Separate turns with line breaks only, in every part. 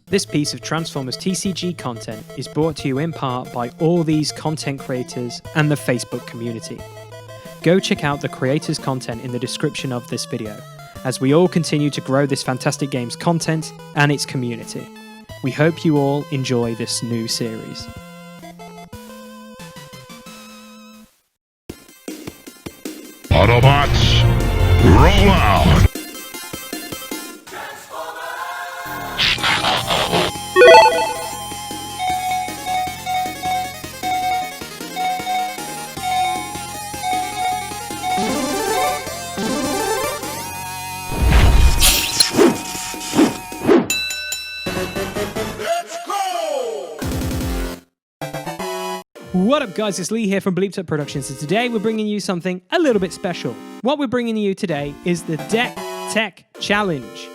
This piece of Transformers TCG content is brought to you in part by all these content creators and the Facebook community. Go check out the creators' content in the description of this video, as we all continue to grow this fantastic game's content and its community. We hope you all enjoy this new series.
Autobots, roll out!
What up guys, it's Lee here from Bleeped Up Productions, and today we're bringing you something a little bit special. What we're bringing you today is the Deck Tech Challenge.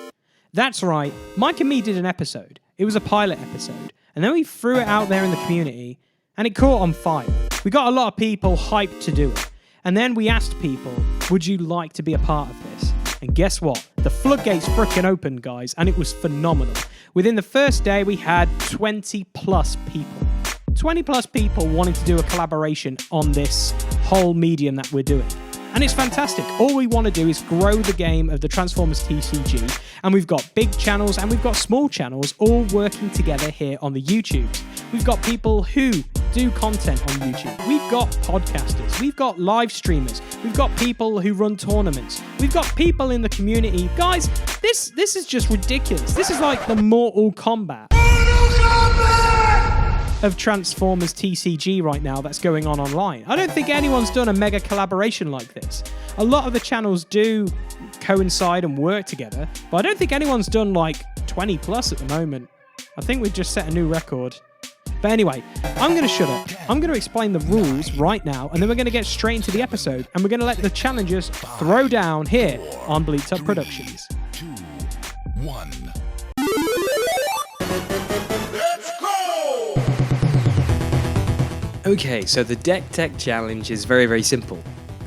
That's right, Mike and me did an episode. It was a pilot episode, and then we threw it out there in the community, and it caught on fire. We got a lot of people hyped to do it, and then we asked people, would you like to be a part of this? And guess what? The floodgates frickin' opened, guys, and it was phenomenal. Within the first day, we had 20 plus people. 20 plus people wanting to do a collaboration on this whole medium that we're doing. And it's fantastic. All we want to do is grow the game of the Transformers TCG, and we've got big channels and we've got small channels all working together here on the YouTube. We've got people who do content on YouTube. We've got podcasters. We've got live streamers. We've got people who run tournaments. We've got people in the community. Guys, this is just ridiculous. This is like the Mortal Kombat of Transformers TCG right now that's going on online. I don't think anyone's done a mega collaboration like this. A lot of the channels do coincide and work together, but I don't think anyone's done like 20 plus at the moment. I think we've just set a new record. But anyway, I'm going to shut up. I'm going to explain the rules right now, and then we're going to get straight into the episode, and we're going to let the challengers throw down here on Bleeped Up Productions.
3, 2, 1.
Okay, so the Deck Tech Challenge is very, very simple.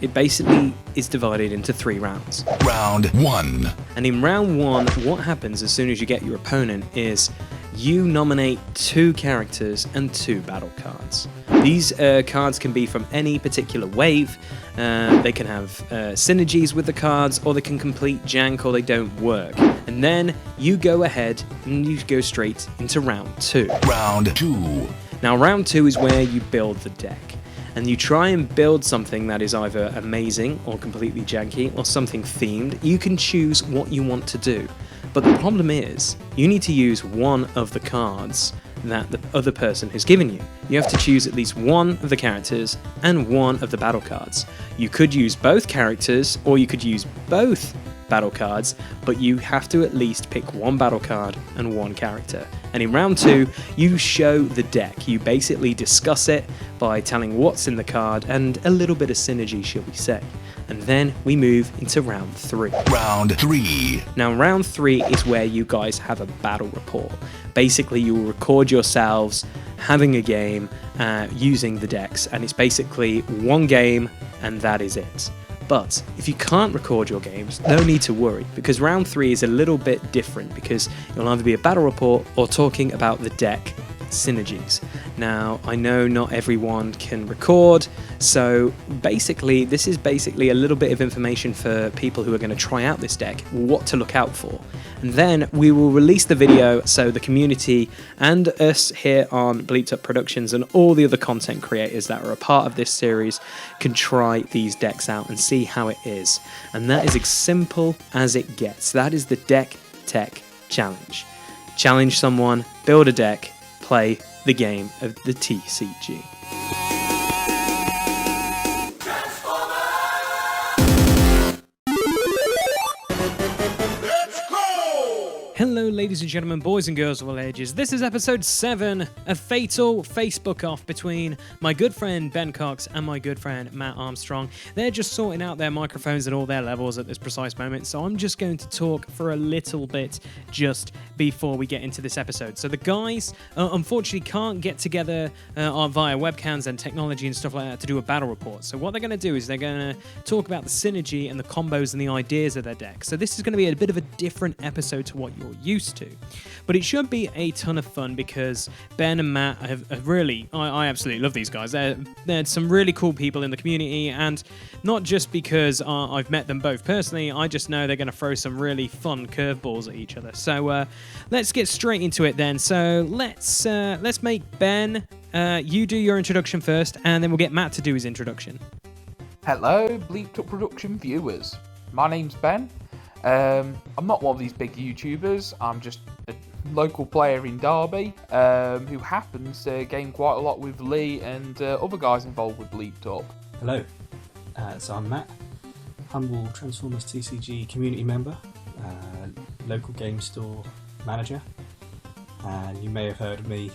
It basically is divided into 3 rounds.
Round 1.
And in round 1, what happens as soon as you get your opponent is you nominate 2 characters and 2 battle cards. These cards can be from any particular wave. They can have synergies with the cards, or they can complete jank, or they don't work. And then you go ahead and you go straight into round 2.
Round 2.
Now, round 2 is where you build the deck, and you try and build something that is either amazing or completely janky or something themed. You can choose what you want to do, but the problem is you need to use one of the cards that the other person has given you. You have to choose at least one of the characters and one of the battle cards. You could use both characters, or you could use both battle cards, but you have to at least pick one battle card and one character. And in round 2, you show the deck. You basically discuss it by telling what's in the card and a little bit of synergy, shall we say. And then we move into round 3.
Round 3.
Now, round 3 is where you guys have a battle report. Basically, you will record yourselves having a game using the decks, and it's basically one game, and that is it. But if you can't record your games, no need to worry, because round 3 is a little bit different, because it'll either be a battle report or talking about the deck synergies. Now, I know not everyone can record, so basically this is basically a little bit of information for people who are going to try out this deck, what to look out for. And then we will release the video so the community and us here on Bleeped Up Productions and all the other content creators that are a part of this series can try these decks out and see how it is. And that is as simple as it gets. That is the Deck Tech Challenge. Challenge someone, build a deck, play the game of the TCG. Hello Hello, ladies and gentlemen, boys and girls of all ages. This is episode 7, a fatal Facebook off between my good friend Ben Cox and my good friend Matt Armstrong. They're just sorting out their microphones at all their levels at this precise moment, so I'm just going to talk for a little bit just before we get into this episode. So the guys, unfortunately, can't get together via webcams and technology and stuff like that to do a battle report. So what they're going to do is they're going to talk about the synergy and the combos and the ideas of their deck. So this is going to be a bit of a different episode to what you're used to, but it should be a ton of fun because Ben and Matt have really, I absolutely love these guys. They're some really cool people in the community, and not just because I've met them both personally, I just know they're going to throw some really fun curveballs at each other. So let's get straight into it then. So let's make Ben, you do your introduction first, and then we'll get Matt to do his introduction.
Hello, Bleeped Up Production viewers. My name's Ben. I'm not one of these big YouTubers. I'm just a local player in Derby who happens to game quite a lot with Lee and other guys involved with Bleeped Up.
Hello, so I'm Matt, humble Transformers TCG community member, local game store manager, and you may have heard of me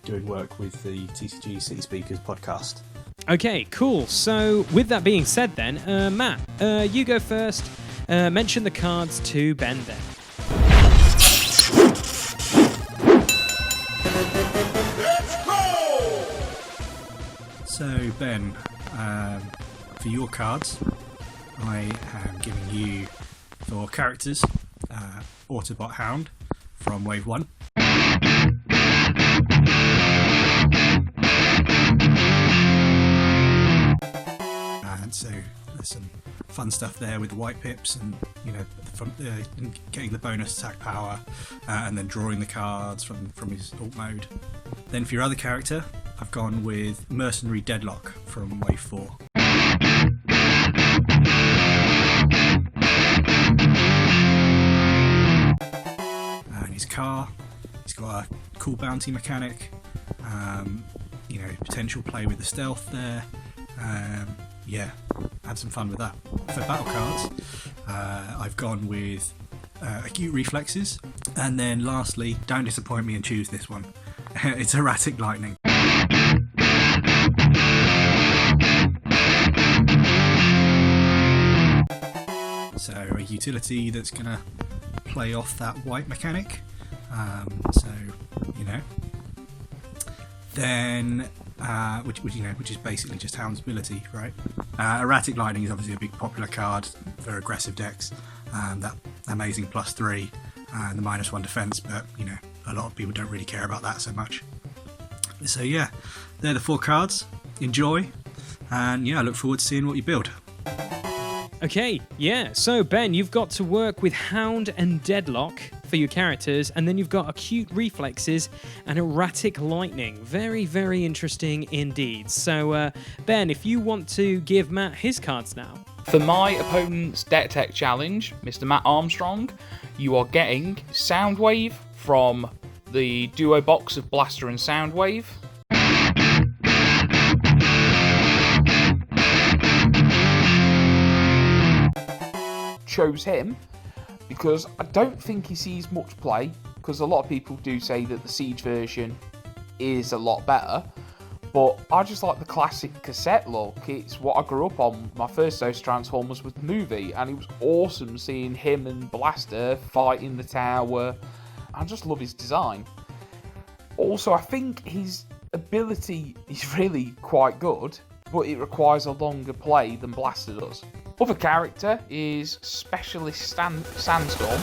doing work with the TCG City Speakers podcast.
Okay, cool. So with that being said then, Matt, you go first. Mention the cards to Ben then.
So Ben, for your cards, I am giving you, for characters, Autobot Hound from Wave 1. So there's some fun stuff there with the white pips and, you know, getting the bonus attack power and then drawing the cards from his alt mode. Then for your other character, I've gone with Mercenary Deadlock from Wave 4. And his car, he's got a cool bounty mechanic, potential play with the stealth there. Yeah, had some fun with that. For battle cards, I've gone with Acute Reflexes, and then lastly, don't disappoint me and choose this one. It's Erratic Lightning. So a utility that's going to play off that white mechanic. Then which is basically just Hound's ability, right? Erratic Lightning is obviously a big popular card for aggressive decks. That amazing +3 and the -1 defense, but a lot of people don't really care about that so much. So yeah, they're the 4 cards. Enjoy, and I look forward to seeing what you build.
Okay, yeah. So Ben, you've got to work with Hound and Deadlock for your characters, and then you've got Acute Reflexes and Erratic Lightning. Very, very interesting indeed. So Ben, if you want to give Matt his cards now.
For my opponent's Deck Tech Challenge, Mr. Matt Armstrong, you are getting Soundwave from the duo box of Blaster and Soundwave. Chose him because I don't think he sees much play, because a lot of people do say that the Siege version is a lot better, but I just like the classic cassette look. It's what I grew up on. My first dose Transformers was the movie, and it was awesome seeing him and Blaster fight in the tower. I just love his design. Also, I think his ability is really quite good, but it requires a longer play than Blaster does. Other character is Specialist Sandstorm.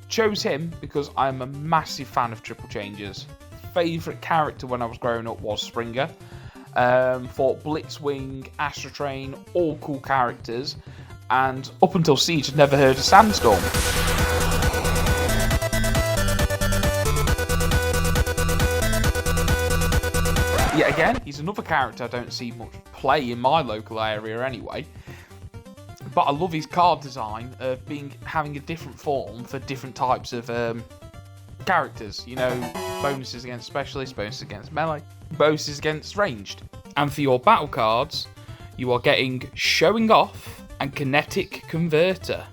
Chose him because I'm a massive fan of triple changes. Favourite character when I was growing up was Springer. Thought Blitzwing, Astro Train, all cool characters. And up until Siege, I'd never heard of Sandstorm. Yet again, he's another character I don't see much play in my local area anyway. But I love his card design of having a different form for different types of characters. You know, bonuses against specialists, bonuses against melee, bonuses against ranged. And for your battle cards, you are getting Showing Off and Kinetic Converter.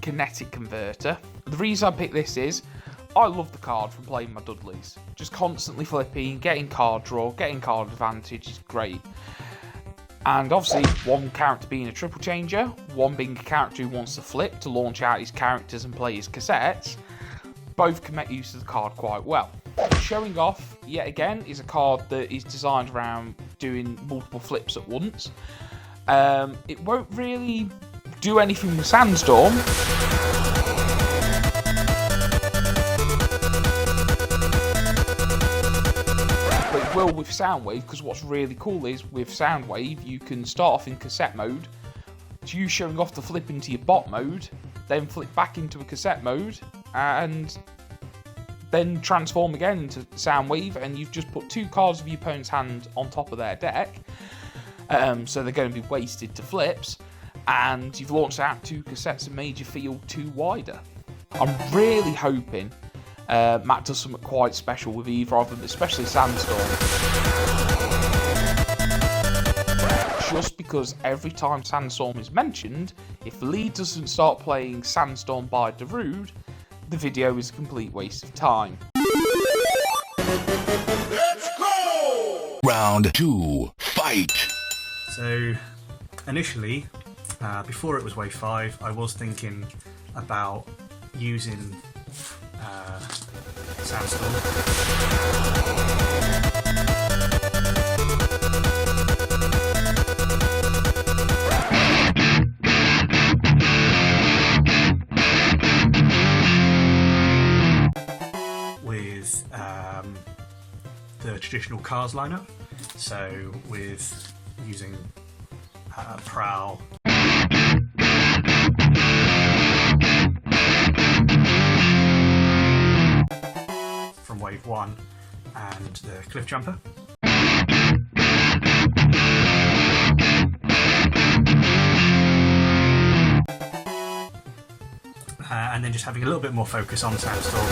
Kinetic Converter. The reason I picked this is I love the card from playing my Dudleys. Just constantly flipping, getting card draw, getting card advantage is great. And obviously, one character being a triple changer, one being a character who wants to flip to launch out his characters and play his cassettes, both can make use of the card quite well. Showing Off, yet again, is a card that is designed around doing multiple flips at once. It won't really do anything with Sandstorm. But it will with Soundwave, because what's really cool is with Soundwave, you can start off in cassette mode, to use Showing Off to flip into your bot mode, then flip back into a cassette mode, and then transform again into Soundwave, and you've just put 2 cards of your opponent's hand on top of their deck, so they're going to be wasted to flips, and you've launched out 2 cassettes and made your field 2 wider. I'm really hoping Matt does something quite special with either of them, especially Sandstorm. Just because every time Sandstorm is mentioned, if Lee doesn't start playing Sandstorm by Darude, the video is a complete waste of time.
Let's go! Round 2, fight!
So, initially, before it was Wave 5, I was thinking about using Sandstorm. With the traditional cars lineup, so with using Prowl, from Wave 1, and the Cliff Jumper. And then just having a little bit more focus on Sandstorm.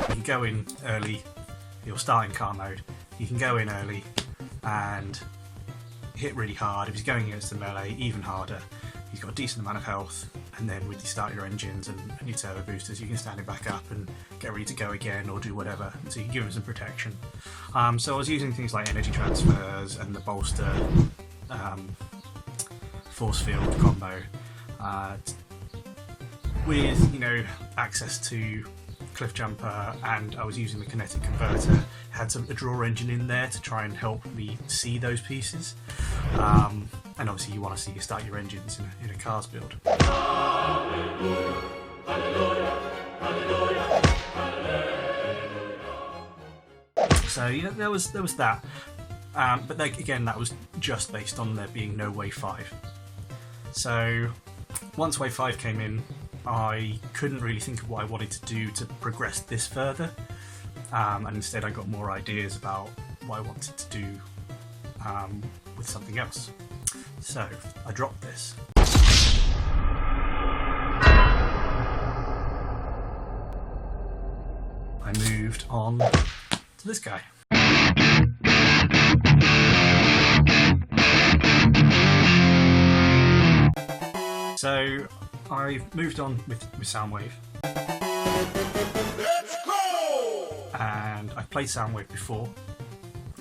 You can go in early, you'll start in car mode, you can go in early and hit really hard. If he's going against the melee, even harder. He's got a decent amount of health, and then with you start your engines and your turbo boosters, you can stand him back up and get ready to go again or do whatever, so you can give him some protection. So I was using things like energy transfers and the bolster force field combo with, you know, access to Cliff Jumper, and I was using the Kinetic Converter. Had a draw engine in there to try and help me see those pieces. And obviously you want to see you start your engines in a cars build. So, you know, there was that. But then, again, that was just based on there being no Wave 5. So once Wave 5 came in, I couldn't really think of what I wanted to do to progress this further, and instead I got more ideas about what I wanted to do with something else. So I dropped this. I moved on to this guy. So I've moved on with Soundwave.
Let's go!
And I've played Soundwave before,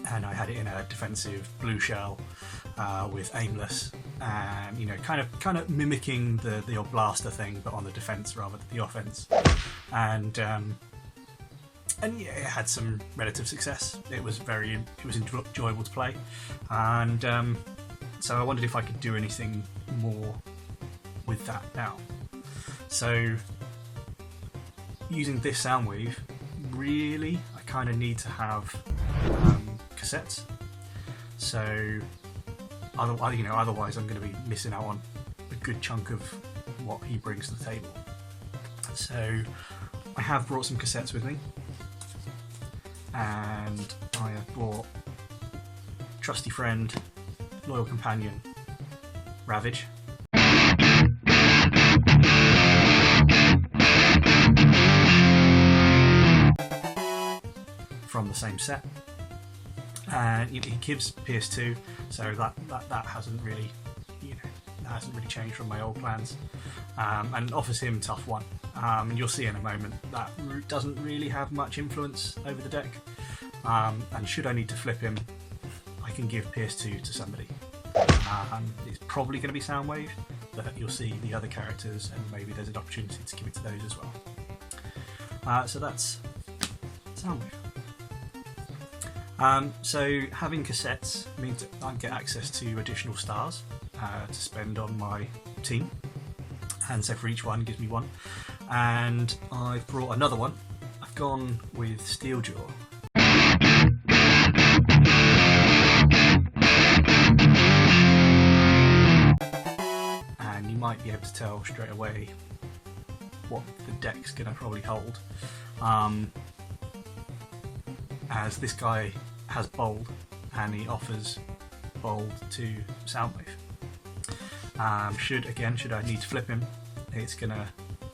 and I had it in a defensive blue shell with aimless, and, you know, kind of mimicking the old blaster thing, but on the defense rather than the offense. And yeah, it had some relative success. It was enjoyable to play, and so I wondered if I could do anything more with that now. So using this Soundwave, really, I kind of need to have cassettes. So otherwise I'm going to be missing out on a good chunk of what he brings to the table. So I have brought some cassettes with me, and I have brought trusty friend, loyal companion, Ravage. From the same set, and he gives PS2, so that hasn't really, that hasn't really changed from my old plans, and offers him tough one. And you'll see in a moment that doesn't really have much influence over the deck. And should I need to flip him, I can give PS2 to somebody. It's probably going to be Soundwave, but you'll see the other characters, and maybe there's an opportunity to give it to those as well. So that's Soundwave. So having cassettes means that I get access to additional stars to spend on my team, and so for each one gives me one. And I've brought another one. I've gone with Steeljaw. And you might be able to tell straight away what the deck's going to probably hold. As this guy has bold, and he offers bold to Soundwave. Should I need to flip him, it's going to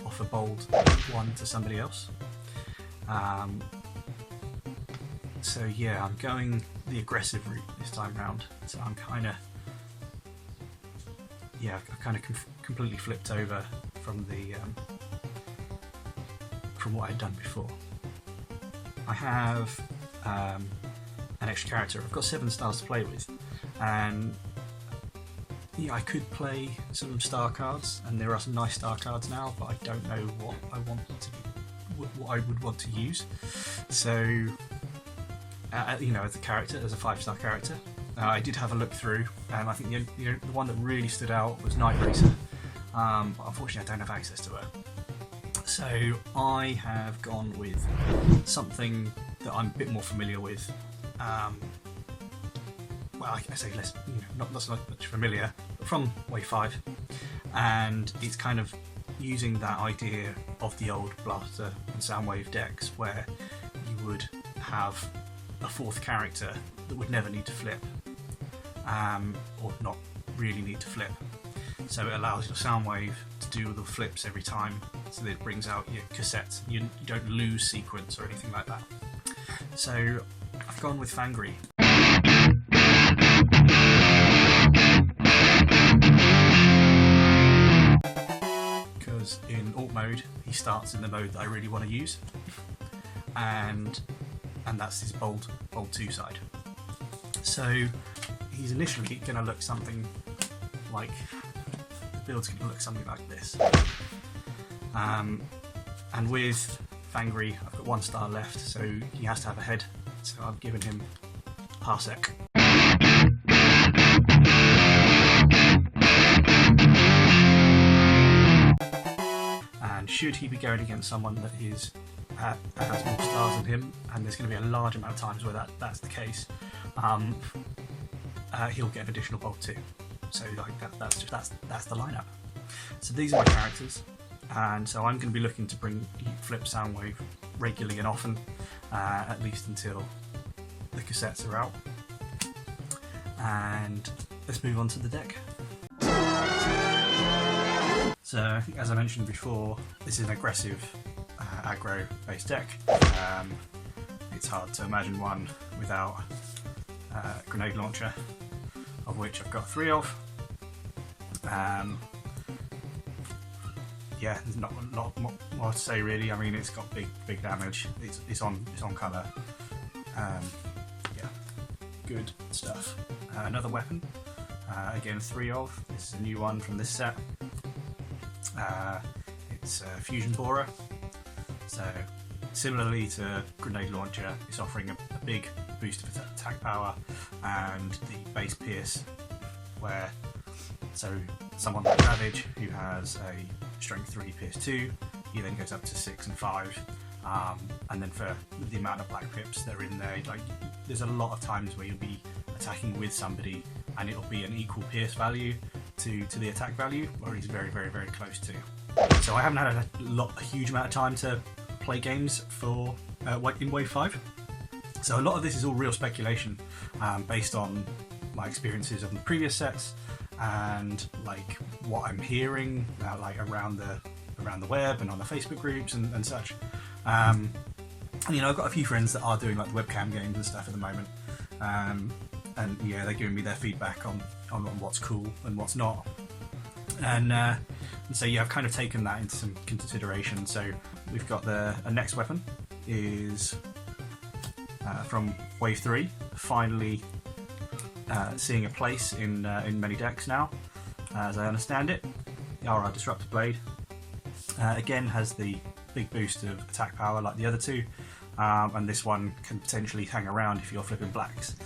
offer bold one to somebody else. So yeah, I'm going the aggressive route this time round. So I'm kind of, I've kind of completely flipped over from the from what I'd done before. I have an extra character. I've got 7 stars to play with, and I could play some star cards, and there are some nice star cards now, but I don't know what I would want to use. So, as a character, as a 5-star character, I did have a look through, and I think the one that really stood out was Night Racer. But unfortunately, I don't have access to her. So I have gone with something that I'm a bit more familiar with. I say less, not much familiar, but from Wave 5, and it's kind of using that idea of the old Blaster and Soundwave decks, where you would have a 4th character that would never need to flip, or not really need to flip. So it allows your Soundwave to do the flips every time, so that it brings out your cassettes. You don't lose sequence or anything like that. So I've gone with Fangry. Because in alt mode, he starts in the mode that I really want to use, and that's his bold 2 side. So he's initially going to look something like, the build's going to look something like this. And with Fangry, I've got 1 star left, so he has to have a head. So I've given him Parsec. And should he be going against someone that is that has more stars than him, and there's going to be a large amount of times where that's the case, he'll get an additional bolt too. So that's the lineup. So these are my characters, and so I'm going to be looking to flip Soundwave regularly and often, at least until the cassettes are out. And let's move on to the deck. So I think, as I mentioned before, this is an aggressive aggro based deck. It's hard to imagine one without a grenade launcher, of which I've got 3 of. There's not a lot more to say really. I mean, it's got big damage. It's on colour. Good stuff. Another weapon. Again, 3 of. This is a new one from this set. It's a fusion borer. So similarly to grenade launcher, it's offering a big boost of attack power and the base pierce, where someone like Ravage, who has a strength 3 pierce 2, he then goes up to 6 and 5, and then for the amount of black pips that are in there, there's a lot of times where you'll be attacking with somebody and it'll be an equal pierce value to the attack value, or he's very, very, very close to. So I haven't had a huge amount of time to play games in Wave 5, So a lot of this is all real speculation, based on my experiences of the previous sets and like what I'm hearing like around the web and on the Facebook groups and such. And, you know, I've got a few friends that are doing like the webcam games and stuff at the moment, and yeah, they're giving me their feedback on what's cool and what's not. And so yeah, I've kind of taken that into some consideration. So we've got the next weapon is from Wave 3, finally seeing a place in many decks now, as I understand it. The RR Disruptor Blade again has the big boost of attack power like the other two, and this one can potentially hang around if you're flipping blacks.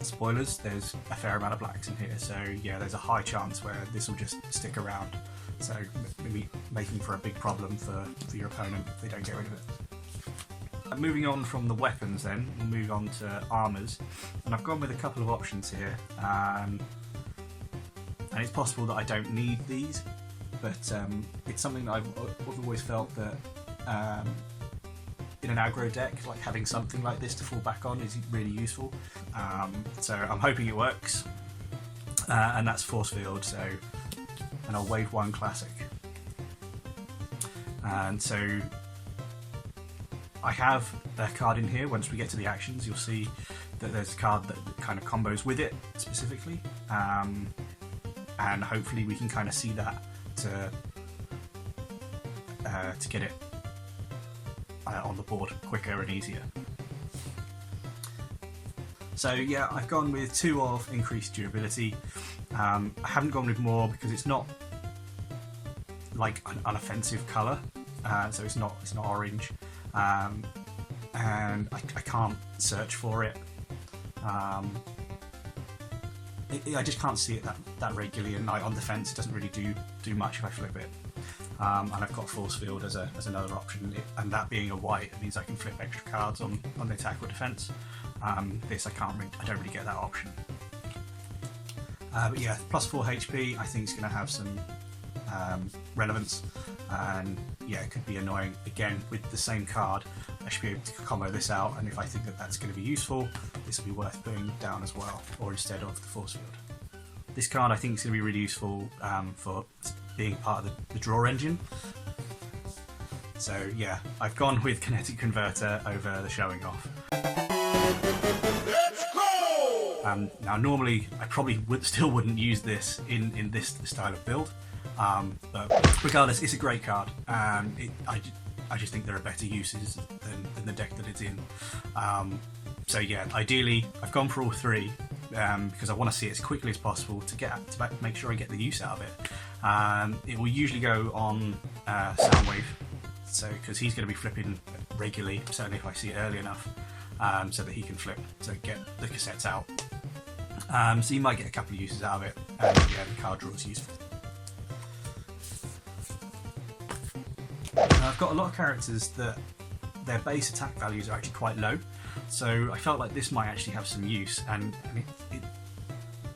Spoilers, there's a fair amount of blacks in here, so yeah, there's a high chance where this will just stick around, so maybe making for a big problem for your opponent if they don't get rid of it. Moving on from the weapons then, we'll move on to armours, and I've gone with a couple of options here, and it's possible that I don't need these, but it's something that I've always felt that in an aggro deck, like having something like this to fall back on is really useful. So I'm hoping it works, and that's Force Field, so and I'll Wave 1 Classic. And so I have a card in here. Once we get to the actions, you'll see that there's a card that kind of combos with it specifically, and hopefully we can kind of see that to get it on the board quicker and easier. So yeah, I've gone with 2 of increased durability. I haven't gone with more because it's not like an unoffensive colour, so it's not orange, and I can't search for it. I just can't see it that regularly, and on defence it doesn't really do much if I flip it. And I've got Force Field as another option, and that being a white, it means I can flip extra cards on the attack or defence. This I don't really get that option. But yeah, plus 4 HP I think is going to have some relevance, and yeah, it could be annoying. Again, with the same card, I should be able to combo this out, and if I think that that's going to be useful, this will be worth putting down as well, or instead of the Force Field. This card I think is going to be really useful for being part of the draw engine. So yeah, I've gone with Kinetic Converter over the Showing Off.
Let's go!
Now normally I probably still wouldn't use this in this style of build, but regardless, it's a great card. I just think there are better uses than the deck that it's in. So yeah, ideally I've gone for all 3 because I want to see it as quickly as possible to make sure I get the use out of it. It will usually go on Soundwave, so because he's going to be flipping regularly, certainly if I see it early enough, so that he can flip to get the cassettes out. So you might get a couple of uses out of it, and yeah, the card draw is useful. Now, I've got a lot of characters that their base attack values are actually quite low, so I felt like this might actually have some use, and it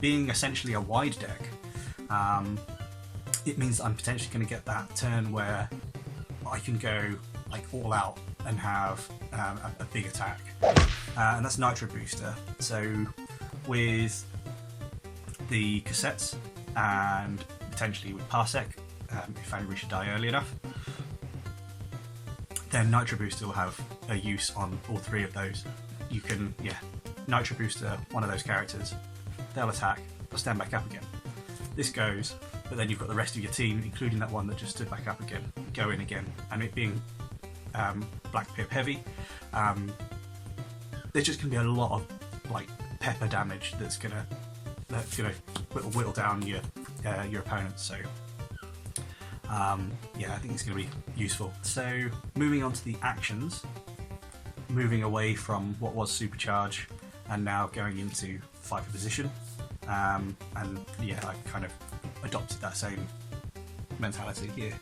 being essentially a wide deck, it means I'm potentially going to get that turn where I can go like all out and have a big attack, and that's Nitro Booster. So with the cassettes and potentially with Parsec, if Angry should die early enough, then Nitro Booster will have a use on all 3 of those. You can, yeah, Nitro Booster one of those characters, they'll attack, they'll stand back up again. This goes, but then you've got the rest of your team, including that one that just stood back up again, go in again. And it being Black Pip heavy, there's just going to be a lot of like pepper damage that's gonna whittle down your opponents. So yeah, I think it's going to be useful. So moving on to the actions, moving away from what was Supercharge and now going into Fight for Position, and yeah, I kind of adopted that same mentality here.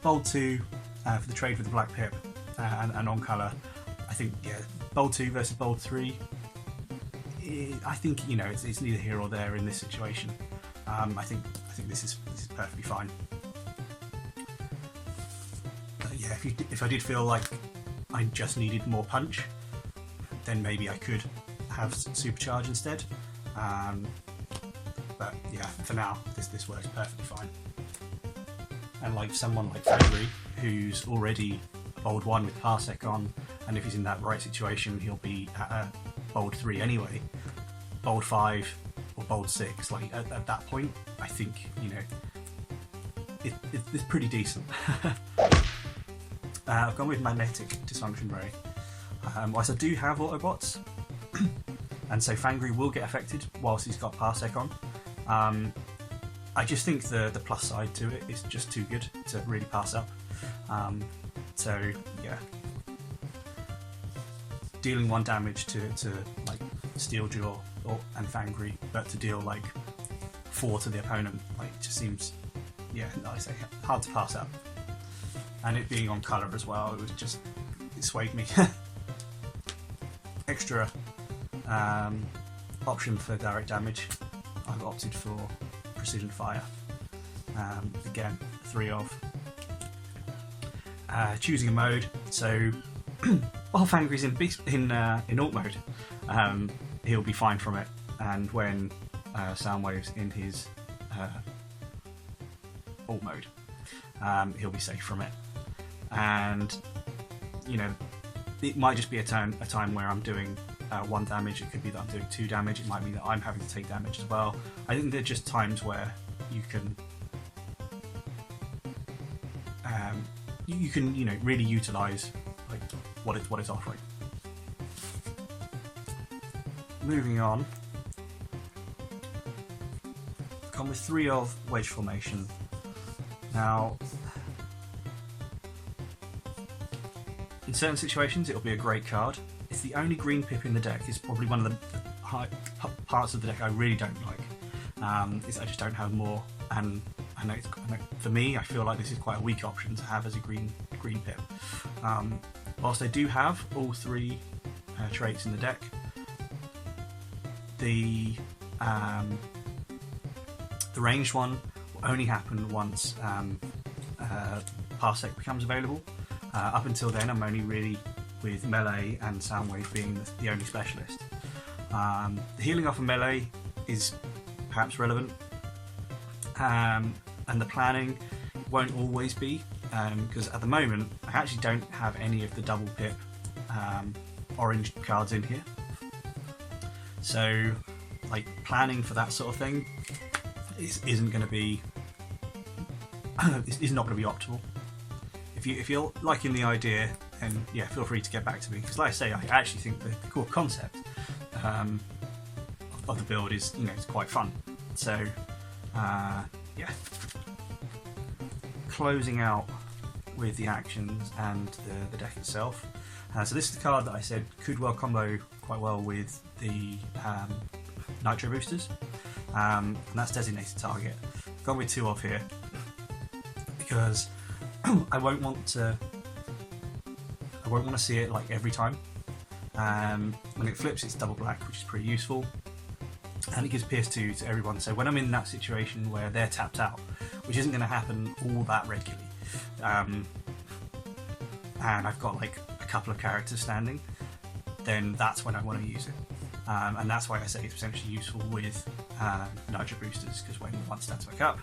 Bold 2 for the trade with the Black Pip and on colour. I think, yeah, Bold 2 versus Bold 3, I think, you know, it's neither here or there in this situation. I think this is perfectly fine. Yeah, if I did feel like I just needed more punch, then maybe I could have Supercharge instead. But yeah, for now, this works perfectly fine. And like someone like Fangry, who's already bold 1 with Parsec on, and if he's in that right situation, he'll be at a bold 3 anyway. Bold 5 or bold 6, like at that point, I think, you know, it's pretty decent. I've gone with Magnetic Dysfunction Ray. Whilst I do have Autobots, and so Fangry will get affected whilst he's got Parsec on. I just think the plus side to it is just too good to really pass up. So yeah, dealing 1 damage to like Steel Jaw and Fangry, but to deal like 4 to the opponent, like it just seems, yeah, like I say, hard to pass up. And it being on colour as well, it swayed me. Extra option for direct damage, I've opted for Precision Fire. Again, 3 of. Choosing a mode, so while Fangry's in alt mode, he'll be fine from it, and when Soundwave's in his alt mode, he'll be safe from it. And you know, it might just be a time where I'm doing 1 damage. It could be that I'm doing 2 damage. It might be that I'm having to take damage as well. I think they're just times where you can you know, really utilize like what it's offering. Moving on, come with 3 of Wedge Formation. Now, in certain situations, it'll be a great card. It's the only green pip in the deck. It's probably one of the parts of the deck I really don't like. I just don't have more, and I know for me, I feel like this is quite a weak option to have as a green pip. Whilst I do have all 3 traits in the deck, the ranged one will only happen once Parsec becomes available. Up until then, I'm only really with Melee and Soundwave being the only specialist. The healing off of Melee is perhaps relevant, and the planning won't always be, because at the moment I actually don't have any of the double pip orange cards in here. So, like, planning for that sort of thing isn't going to be is not going to be optimal. If you're liking the idea, then yeah, feel free to get back to me, because like I say, I actually think the core concept of the build is, you know, it's quite fun. So yeah, closing out with the actions and the deck itself. So this is the card that I said could well combo quite well with the Nitro boosters, and that's Designated Target. I've gone with 2 of here because I won't want to see it like every time. When it flips, it's double black, which is pretty useful, and it gives PS2 to everyone. So when I'm in that situation where they're tapped out, which isn't going to happen all that regularly, and I've got like a couple of characters standing, then that's when I want to use it. And that's why I say it's potentially useful with Nitro boosters, because when one stands back up,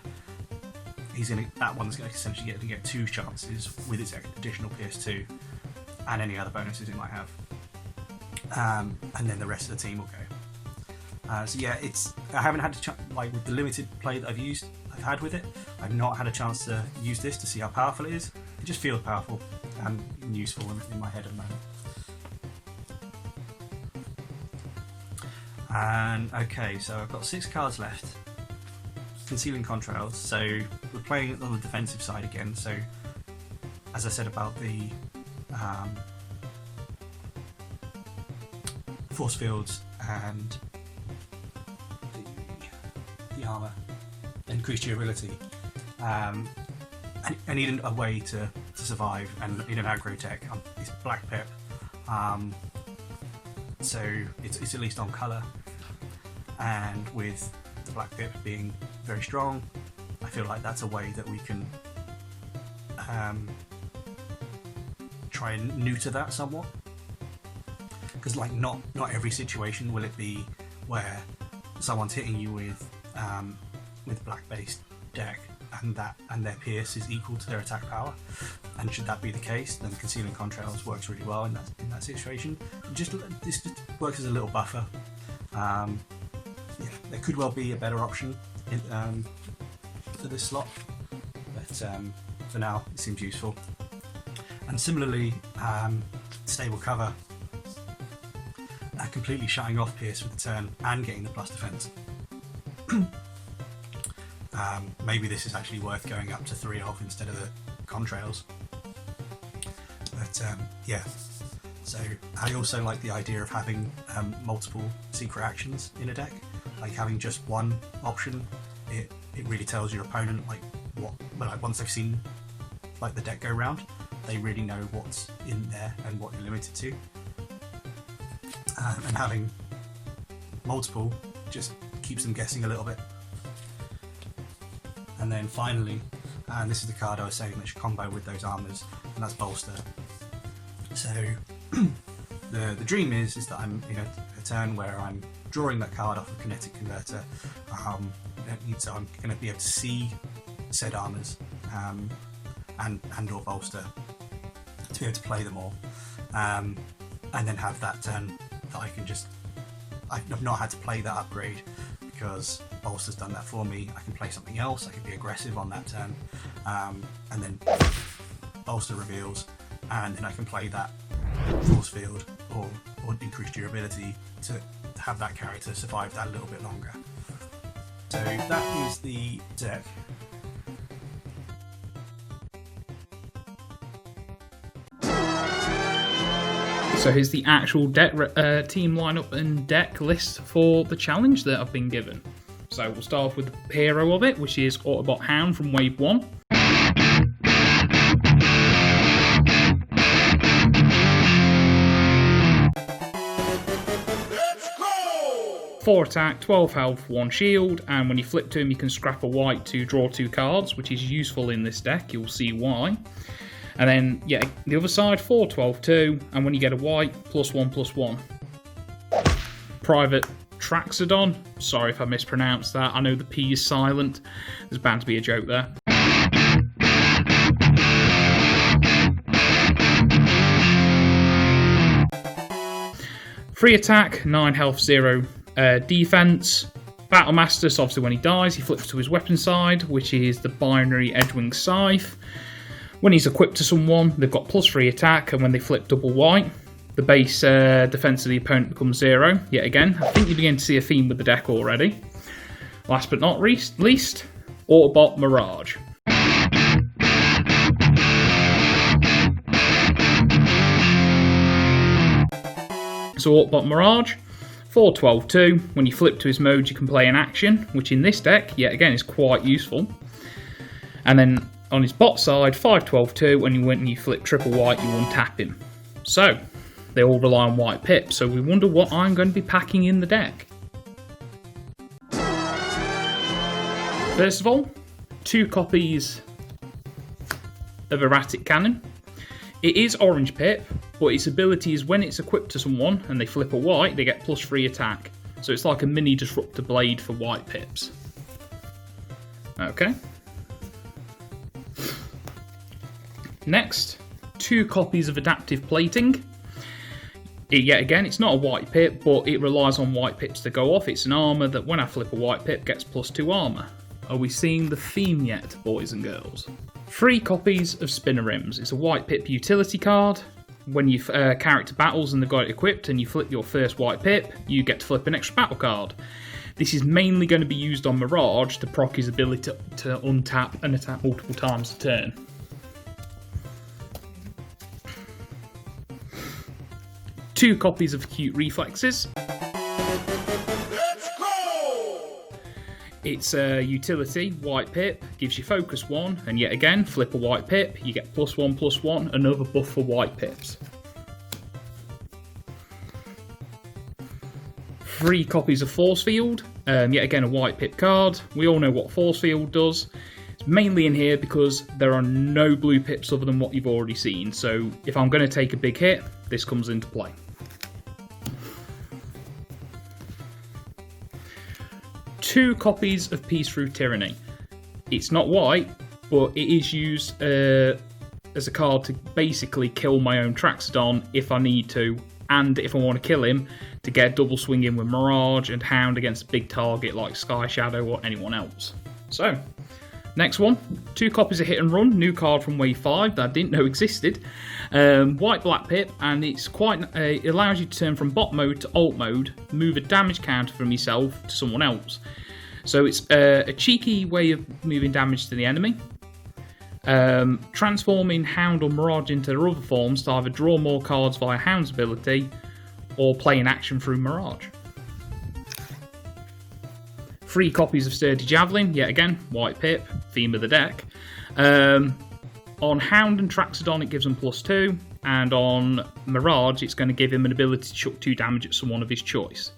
that one's going to essentially get 2 chances with its additional PS2 and any other bonuses it might have, and then the rest of the team will go. So yeah, I haven't had like with the limited play that I've had with it, I've not had a chance to use this to see how powerful it is. It just feels powerful and useful in my head at the moment. And okay, so I've got 6 cards left. Concealing Contrails, so we're playing it on the defensive side again. So as I said about the force fields and the armor, increased durability, I need a way to survive, and in an aggro deck, it's black pip, so it's at least on colour, and with the black pip being very strong, I feel like that's a way that we can try and neuter that somewhat. because like not every situation will it be where someone's hitting you with black based deck and their pierce is equal to their attack power, and should that be the case, then concealing contrails works really well in that situation. This just works as a little buffer. Yeah, there could well be a better option for this slot, but for now it seems useful. And similarly, stable cover, completely shutting off pierce for the turn and getting the plus defense. Maybe this is actually worth going up to 3 of instead of the contrails. But yeah, so I also like the idea of having multiple secret actions in a deck. Like having just one option, it really tells your opponent like once they've seen like the deck go round, they really know what's in there and what you're limited to. And having multiple just keeps them guessing a little bit. And then finally, and this is the card I was saying that should combo with those armors, and that's Bolster. So the dream is that I'm in a turn where I'm drawing that card off a kinetic converter, so I'm going to be able to see said armors and or Bolster to be able to play them all, and then have that turn that I can just, I've not had to play that upgrade because Bolster's done that for me. I can play something else, I can be aggressive on that turn, and then Bolster reveals, and then I can play that force field or increase durability to have that character survive that a little bit longer. So that is the deck.
So here's the actual deck team lineup and deck list for the challenge that I've been given. So we'll start off with the hero of it, which is Autobot Hound from Wave 1.
Let's go!
4 attack, 12 health, 1 shield, and when you flip to him you can scrap a white to draw 2 cards, which is useful in this deck, you'll see why. And then, yeah, the other side, 4, 12, 2, and when you get a white, +1/+1. Private Traxodon, sorry if I mispronounced that, I know the P is silent, there's bound to be a joke there. Free attack, 9 health, 0 defense. Battlemaster, so obviously when he dies, he flips to his weapon side, which is the binary Edgewing Scythe. When he's equipped to someone, they've got +3 attack, and when they flip double white, the base defense of the opponent becomes 0. Yet again, I think you begin to see a theme with the deck already. Last but not least, Autobot Mirage. So Autobot Mirage, 4, 12, 2. When you flip to his mode, you can play an action, which in this deck, yet again, is quite useful. And then on his bot side, 5, 12, 2, and when you flip triple white, you untap him. So, they all rely on white pips, so we wonder what I'm going to be packing in the deck. First of all, 2 copies of Erratic Cannon. It is orange pip, but its ability is when it's equipped to someone and they flip a white, they get +3 attack. So it's like a mini Disruptor Blade for white pips. Okay. Next, 2 copies of Adaptive Plating. Yet again, it's not a white pip, but it relies on white pips to go off. It's an armour that when I flip a white pip gets +2 armour. Are we seeing the theme yet, boys and girls? 3 copies of Spinner Rims. It's a white pip utility card. When you character battles and they've got it equipped and you flip your first white pip, you get to flip an extra battle card. This is mainly going to be used on Mirage to proc his ability to untap and attack multiple times a turn. 2 copies of Acute Reflexes.
Let's go!
It's a utility, white pip, gives you focus 1, and yet again, flip a white pip, you get +1/+1, another buff for white pips. 3 copies of Force Field, yet again a white pip card. We all know what Force Field does. It's mainly in here because there are no blue pips other than what you've already seen, so if I'm going to take a big hit, this comes into play. 2 copies of Peace Through Tyranny. It's not white, but it is used as a card to basically kill my own Traxodon if I need to, and if I want to kill him, to get a double swing in with Mirage and Hound against a big target like Sky Shadow or anyone else. So, next one, 2 copies of Hit and Run, new card from Wave 5 that I didn't know existed. White Black Pip, and it's it allows you to turn from bot mode to alt mode, move a damage counter from yourself to someone else. So it's a cheeky way of moving damage to the enemy. Transforming Hound or Mirage into their other forms to either draw more cards via Hound's ability or play an action through Mirage. 3 copies of Sturdy Javelin, yet again, white pip, theme of the deck. On Hound and Traxodon, it gives them +2, and on Mirage, it's going to give him an ability to chuck 2 damage at someone of his choice.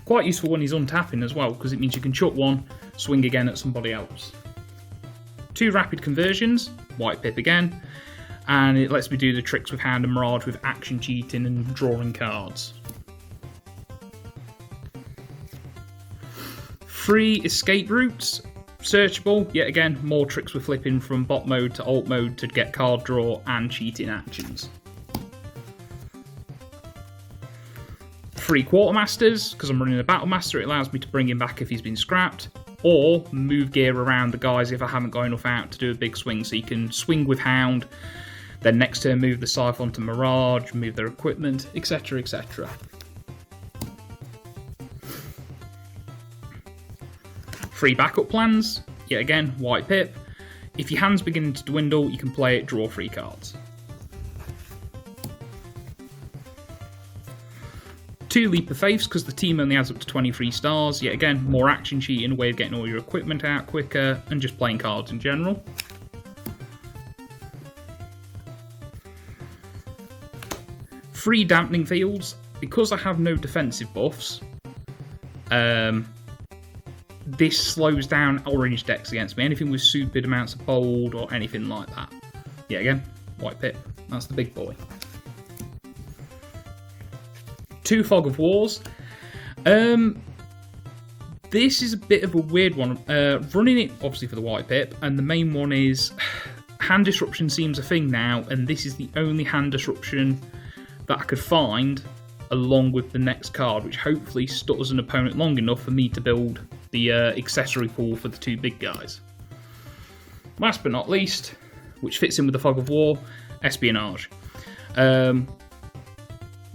Quite useful when he's untapping as well, because it means you can chuck 1, swing again at somebody else. 2 rapid conversions, white pip again, and it lets me do the tricks with Hound and Mirage with action cheating and drawing cards. 3 escape routes, searchable, yet again, more tricks with flipping from bot mode to alt mode to get card draw and cheating actions. 3 Quartermasters, because I'm running a Battle Master, it allows me to bring him back if he's been scrapped, or move gear around the guys if I haven't got enough out to do a big swing. So you can swing with Hound, then next turn move the Siphon to Mirage, move their equipment, etc, etc. 3 backup plans, yet again, white pip. If your hand's beginning to dwindle, you can play it, draw 3 cards. 2 Leap of Faiths, because the team only adds up to 23 stars. Yet again, more action cheating, a way of getting all your equipment out quicker, and just playing cards in general. 3 Dampening Fields, because I have no defensive buffs. This slows down orange decks against me. Anything with stupid amounts of bold or anything like that. Yet again, white pip. That's the big boy. 2 Fog of Wars. This is a bit of a weird one. Running it, obviously, for the white pip, and the main one is hand disruption seems a thing now, and this is the only hand disruption that I could find along with the next card, which hopefully stutters an opponent long enough for me to build the accessory pool for the 2 big guys. Last but not least, which fits in with the Fog of War, Espionage.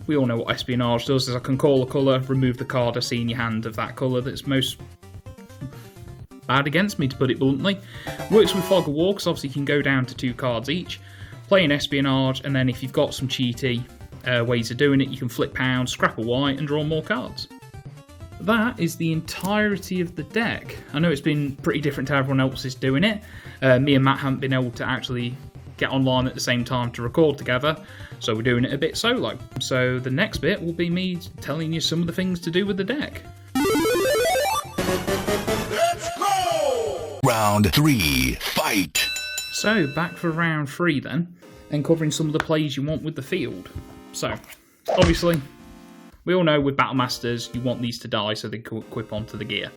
We all know what Espionage does, is I can call a colour, remove the card I see in your hand of that colour that's most bad against me, to put it bluntly. Works with Fog of War, because obviously you can go down to 2 cards each, play an Espionage, and then if you've got some cheaty ways of doing it, you can flip Pound, scrap a white, and draw more cards. That is the entirety of the deck. I know it's been pretty different to everyone else is doing it. Me and Matt haven't been able to actually get online at the same time to record together, so we're doing it a bit solo. So the next bit will be me telling you some of the things to do with the deck.
Let's go!
Round 3, fight!
So back for round 3 then, and covering some of the plays you want with the field. So, obviously, we all know with Battle Masters, you want these to die so they can equip onto the gear.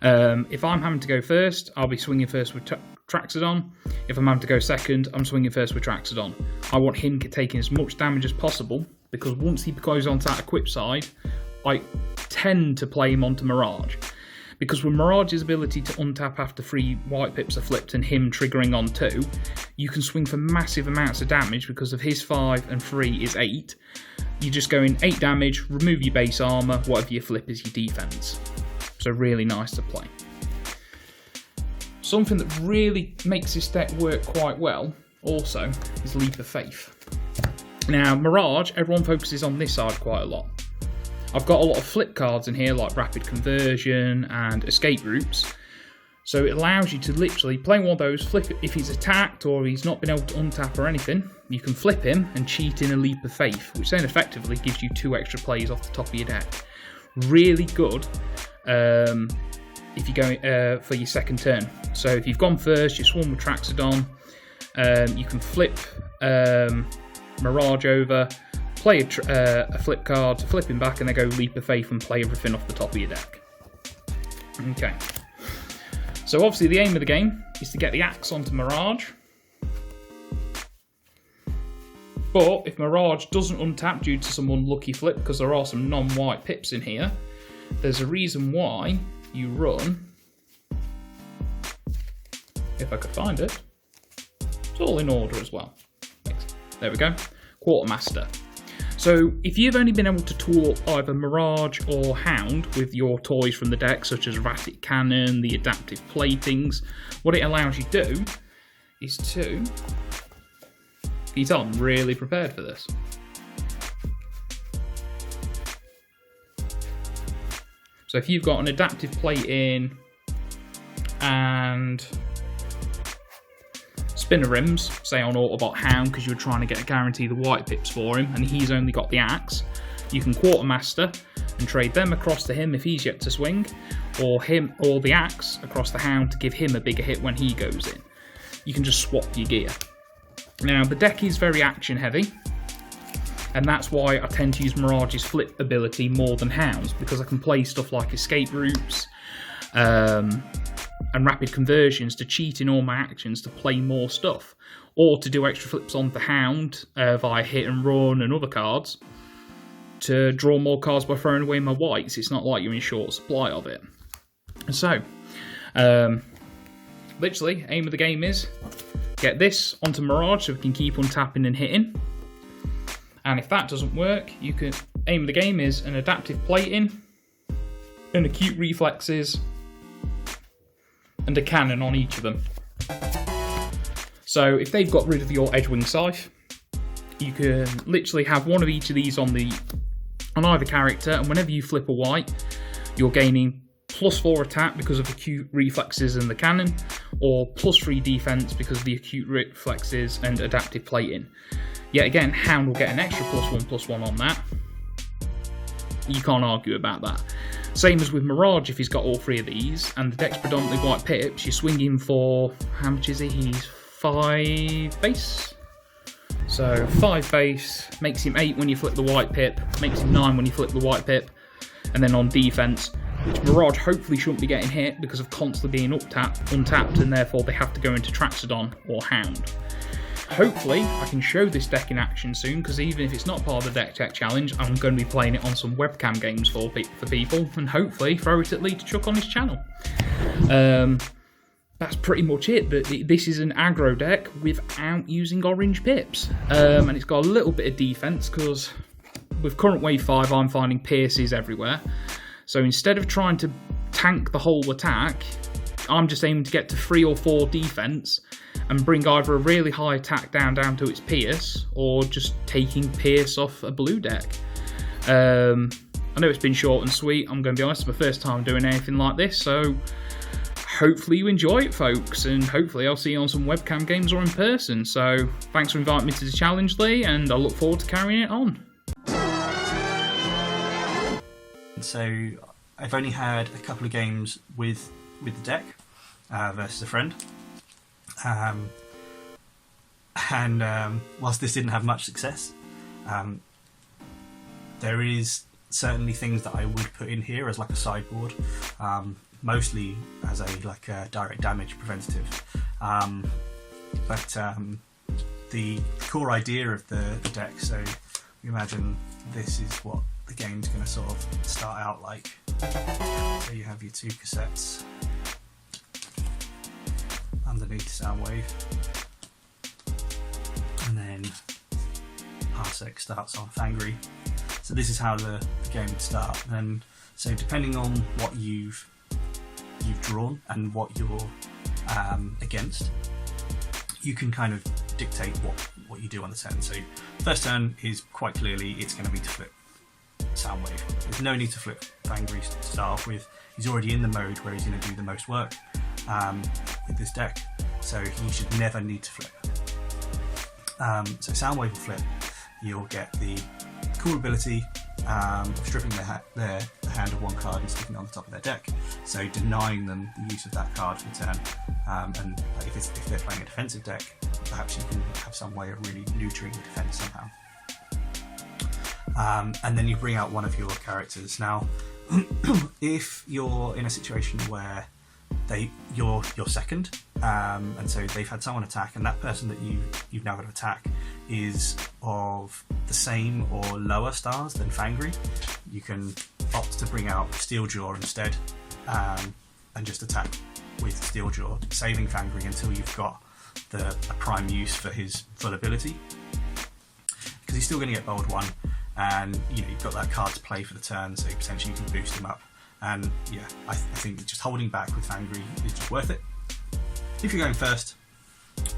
If I'm having to go first, I'll be swinging first with Traxodon. If I'm having to go second, I'm swinging first with Traxodon. I want him taking as much damage as possible, because once he goes onto that equip side, I tend to play him onto Mirage. Because with Mirage's ability to untap after 3 white pips are flipped and him triggering on 2, you can swing for massive amounts of damage because of his 5 and 3 is 8. You just go in 8 damage, remove your base armour, whatever you flip is your defence. So really nice to play. Something that really makes this deck work quite well also is Leap of Faith. Now Mirage, everyone focuses on this side quite a lot. I've got a lot of flip cards in here like Rapid Conversion and Escape Routes. So it allows you to literally play one of those, flip it if he's attacked or he's not been able to untap or anything. You can flip him and cheat in a Leap of Faith, which then effectively gives you 2 extra plays off the top of your deck. Really good if you're going for your second turn. So if you've gone first, you swarm with Traxodon, you can flip Mirage over, play a flip card to flip him back, and then go Leap of Faith and play everything off the top of your deck. Okay. So obviously the aim of the game is to get the axe onto Mirage. But if Mirage doesn't untap due to some unlucky flip, because there are some non-white pips in here, there's a reason why you run, if I could find it, it's all in order as well. There we go, Quartermaster. So if you've only been able to tool up either Mirage or Hound with your toys from the deck, such as Erratic Cannon, the adaptive platings, what it allows you to do is to... Can you tell I'm really prepared for this? So if you've got an adaptive plate in and spinner rims, say on Autobot Hound, because you were trying to get a guarantee the white pips for him, and he's only got the axe, you can Quartermaster and trade them across to him if he's yet to swing, or him or the axe across the Hound to give him a bigger hit when he goes in. You can just swap your gear. Now, the deck is very action heavy, and that's why I tend to use Mirage's flip ability more than Hound's, because I can play stuff like escape routes and rapid conversions to cheat in all my actions to play more stuff, or to do extra flips on the Hound via hit and run and other cards to draw more cards by throwing away my whites. It's not like you're in short supply of it. So, literally, aim of the game is get this onto Mirage so we can keep untapping and hitting. And if that doesn't work, you can aim of the game is an adaptive plating, and acute reflexes, and a cannon on each of them. So if they've got rid of your Edgewing Scythe, you can literally have one of each of these on either character, and whenever you flip a white, you're gaining +4 attack because of acute reflexes and the cannon, or +3 defense because of the acute reflexes and adaptive plating. Yet again, Hound will get an extra +1/+1 on that. You can't argue about that. Same as with Mirage, if he's got all three of these, and the deck's predominantly white pips, you're swinging for, how much is he? He's 5 base. So 5 base, makes him 8 when you flip the white pip, makes him 9 when you flip the white pip, and then on defense, which Mirage hopefully shouldn't be getting hit because of constantly being untapped, and therefore they have to go into Traxodon or Hound. Hopefully I can show this deck in action soon, because even if it's not part of the Deck Tech Challenge, I'm going to be playing it on some webcam games for people, and hopefully throw it at Lee to chuck on his channel. That's pretty much it. This is an aggro deck without using orange pips, and it's got a little bit of defense because with current wave 5 I'm finding pierces everywhere. So instead of trying to tank the whole attack, I'm just aiming to get to 3 or 4 defense and bring either a really high attack down to its pierce, or just taking pierce off a blue deck. I know it's been short and sweet, I'm going to be honest, it's my first time doing anything like this, so hopefully you enjoy it, folks, and hopefully I'll see you on some webcam games or in person. So thanks for inviting me to the challenge, Lee, and I look forward to carrying it on.
So I've only had a couple of games with the deck versus a friend, and whilst this didn't have much success, there is certainly things that I would put in here as like a sideboard, mostly as a direct damage preventative, but the core idea of the deck, so you imagine this is what the game's going to sort of start out like. So you have your 2 cassettes underneath Soundwave, and then Parsec starts on Fangry. So this is how the game would start. And so depending on what you've drawn and what you're against, you can kind of dictate what you do on the turn. So first turn is quite clearly it's going to be to flip Soundwave. There's no need to flip Fangry to start off with. He's already in the mode where he's going to do the most work with this deck, so he should never need to flip. So Soundwave will flip. You'll get the cool ability of stripping the hand of 1 card and sticking it on the top of their deck, so denying them the use of that card for turn. And if they're playing a defensive deck, perhaps you can have some way of really neutering the defense somehow. And then you bring out one of your characters. Now, if you're in a situation where you're second, and so they've had someone attack, and that person that you've now got to attack is of the same or lower stars than Fangry, you can opt to bring out Steeljaw instead, and just attack with Steeljaw, saving Fangry until you've got a prime use for his full ability, because he's still going to get bold 1, and you've got that card to play for the turn, so potentially you can boost him up. And yeah, I think just holding back with Fangry is just worth it. If you're going first,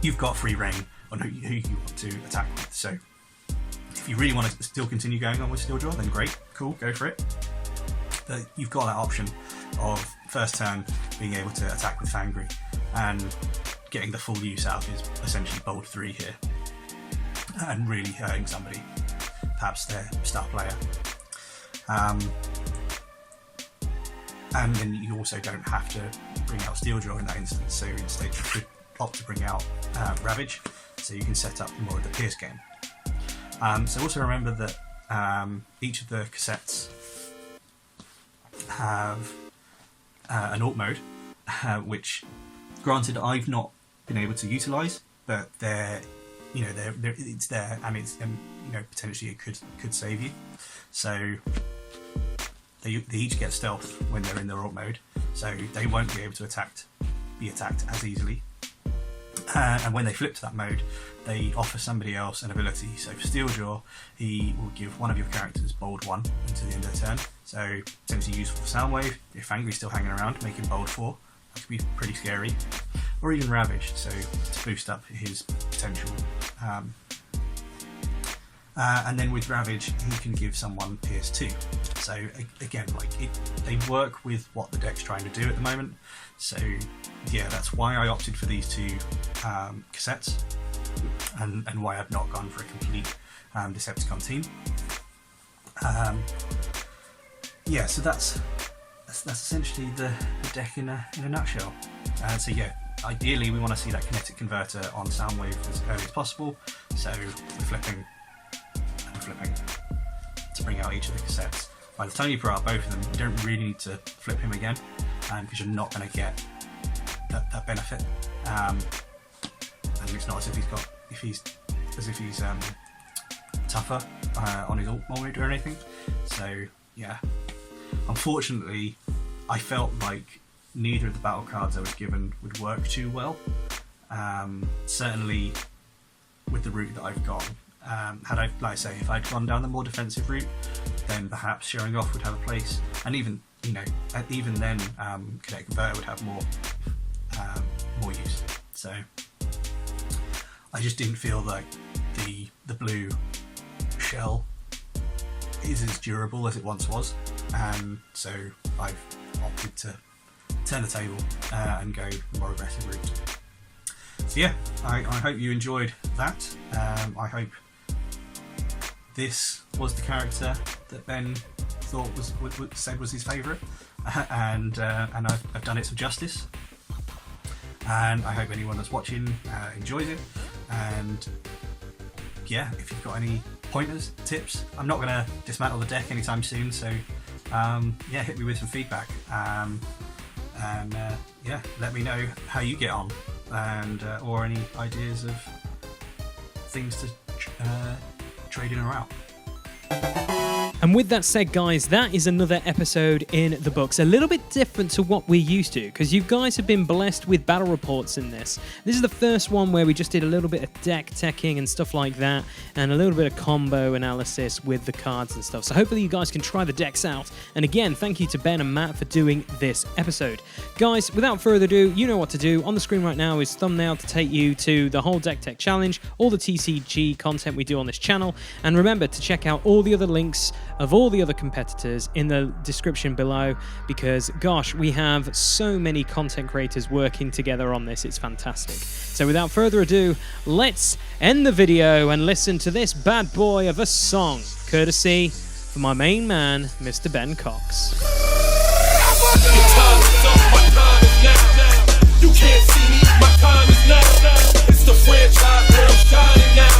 you've got free reign on who you want to attack with. So if you really want to still continue going on with Steeljaw, then great, cool, go for it. But you've got that option of first turn being able to attack with Fangry and getting the full use out of his essentially bold 3 here, and really hurting somebody, perhaps their star player. And then you also don't have to bring out Steeljaw in that instance, so instead you could opt to bring out Ravage, so you can set up more of the Pierce game. So also remember that each of the cassettes have an alt mode, which, granted, I've not been able to utilise, but it's there, and it's potentially it could save you. So they each get stealth when they're in their alt mode, so they won't be able to be attacked as easily. And when they flip to that mode, they offer somebody else an ability. So for Steeljaw, he will give one of your characters bold 1 until the end of the turn. So potentially useful for Soundwave. If Fangry's still hanging around, make him bold 4. That could be pretty scary. Or even Ravage, so to boost up his potential. And then with Ravage, he can give someone Pierce 2. So again, they work with what the deck's trying to do at the moment. So yeah, that's why I opted for these 2 cassettes, and why I've not gone for a complete Decepticon team. Yeah, so that's essentially the deck in a nutshell. So yeah, ideally we want to see that kinetic converter on Soundwave as early as possible. So we're flipping to bring out each of the cassettes. By the time you put out both of them, you don't really need to flip him again, because you're not going to get that benefit. And it's not as if he's tougher on his alt mode or anything. So yeah, unfortunately, I felt like neither of the battle cards I was given would work too well. Certainly with the route that I've gone. If I'd gone down the more defensive route, then perhaps showing off would have a place, and even then, Kinetic Converter would have more use. So I just didn't feel like the blue shell is as durable as it once was, and so I've opted to turn the table and go the more aggressive route. So yeah, I hope you enjoyed that. I hope this was the character that Ben thought said was his favourite, and I've done it some justice. And I hope anyone that's watching enjoys it. And yeah, if you've got any pointers, tips, I'm not going to dismantle the deck anytime soon, so yeah, hit me with some feedback, and yeah, let me know how you get on, and or any ideas of things to trade in or out.
And with that said, guys, that is another episode in the books. A little bit different to what we're used to, because you guys have been blessed with battle reports in this. This is the first one where we just did a little bit of deck teching and stuff like that, and a little bit of combo analysis with the cards and stuff. So hopefully you guys can try the decks out. And again, thank you to Ben and Matt for doing this episode. Guys, without further ado, you know what to do. On the screen right now is thumbnail to take you to the whole deck tech challenge, all the TCG content we do on this channel, and remember to check out all the other links of all the other competitors in the description below, because gosh, we have so many content creators working together on this. It's fantastic. So without further ado, let's end the video and listen to this bad boy of a song, courtesy for my main man, Mr. Ben Cox.
You can't see me, my time is now. It's the franchise where I'm shining now.